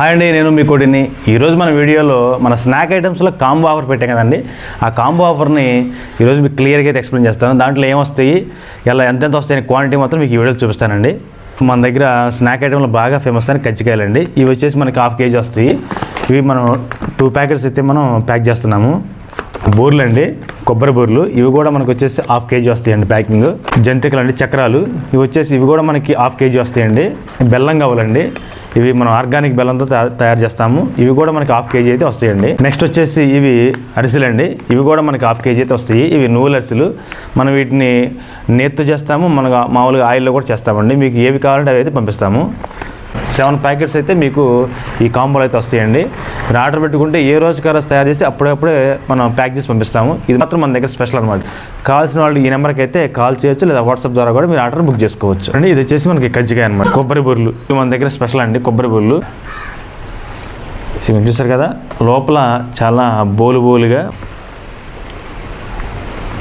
Hi అండి, నేను మీ కోటిని. ఈరోజు మన వీడియోలో మన స్నాక్ ఐటమ్స్లో కాంబో ఆఫర్ పెట్టాం కదండి. ఆ కాంబో ఆఫర్ని ఈరోజు మీకు క్లియర్గా అయితే ఎక్స్ప్లెయిన్ చేస్తాను. దాంట్లో ఏమొస్తాయి, ఇలా ఎంతెంత వస్తాయని క్వాంటిటీ మొత్తం మీకు ఈ వీడియోలో చూపిస్తానండి. మన దగ్గర స్నాక్ ఐటమ్లో బాగా ఫేమస్ అని కజ్జికాయలండి. ఇవి వచ్చేసి మనకి 1/2 kg వస్తాయి. ఇవి మనం 2 ప్యాకెట్స్ అయితే మనం ప్యాక్ చేస్తున్నాము. బూర్లు అండి, కొబ్బరి బూర్లు, ఇవి కూడా మనకు వచ్చేసి 1/2 kg వస్తాయండి ప్యాకింగ్. జంతికలు అండి, చక్రాలు, ఇవి కూడా మనకి 1/2 kg వస్తాయండి. బెల్లం కావాలండి, ఇవి మనం ఆర్గానిక్ బెల్లంతో తయారు చేస్తాము. ఇవి కూడా మనకి 1/2 kg అయితే వస్తాయండి. నెక్స్ట్ వచ్చేసి ఇవి అరిసెలు అండి, ఇవి కూడా మనకి 1/2 kg అయితే వస్తాయి. ఇవి నువ్వుల అరిసెలు, మనం వీటిని నేతితో చేస్తాము, మన మామూలుగా ఆయిల్లో కూడా చేస్తామండి. మీకు ఏవి కావాలంటే అవి అయితే పంపిస్తాము. 7 ప్యాకెట్స్ అయితే మీకు ఈ కాంబోలు అయితే వస్తాయండి. మీరు ఆర్డర్ పెట్టుకుంటే ఏ రోజుకి ఆ రోజు తయారు చేసి అప్పుడప్పుడే మనం ప్యాక్ చేసి పంపిస్తాము. ఇది మాత్రం మన దగ్గర స్పెషల్ అనమాట. కావాల్సిన వాళ్ళు ఈ నెంబర్కి అయితే కాల్ చేయొచ్చు, లేదా వాట్సాప్ ద్వారా కూడా మీరు ఆర్డర్ బుక్ చేసుకోవచ్చు అండి. ఇది వచ్చేసి మనకి కజ్జికాయ అనమాట, కొబ్బరి బూర్లు. ఇది మన దగ్గర స్పెషల్ అండి, కొబ్బరి బూర్లు. చూసారు కదా, లోపల చాలా బోలుగా.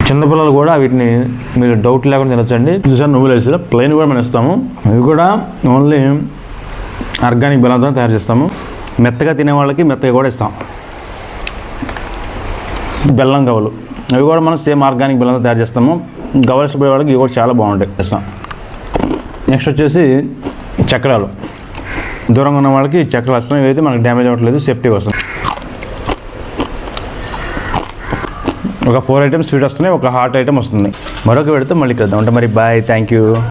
చిన్నపిల్లలు కూడా వీటిని మీరు డౌట్ లేకుండా తినొచ్చండి. చూసారు, నువ్వులు వేసి ప్లెయిన్ కూడా మనం ఇస్తాము. ఇవి కూడా ఓన్లీ ఆర్గానిక్ బెల్లంతో తయారు చేస్తాము. మెత్తగా తినే వాళ్ళకి మెత్తగా కూడా ఇస్తాం. బెల్లం గవ్వలు, అవి కూడా మనం సేమ్ ఆర్గానిక్ బెల్లంతో తయారు చేస్తాము. గవ్వలు ఇష్టపడే వాళ్ళకి ఇవి కూడా చాలా బాగుంటాయి, ఇస్తాం. నెక్స్ట్ వచ్చేసి చక్రాలు, దూరంగా ఉన్న వాళ్ళకి చక్రాలు ఇస్తాం. ఇవైతే మనకు డ్యామేజ్ అవ్వట్లేదు, సేఫ్టీ కోసం. ఒక 4 ఐటమ్స్ స్వీట్ వస్తున్నాయి, ఒక హాట్ ఐటమ్ వస్తుంది. మరొక పెడితే మళ్ళీ కలుద్దాం. అంటే మరి బాయ్, థ్యాంక్ యూ.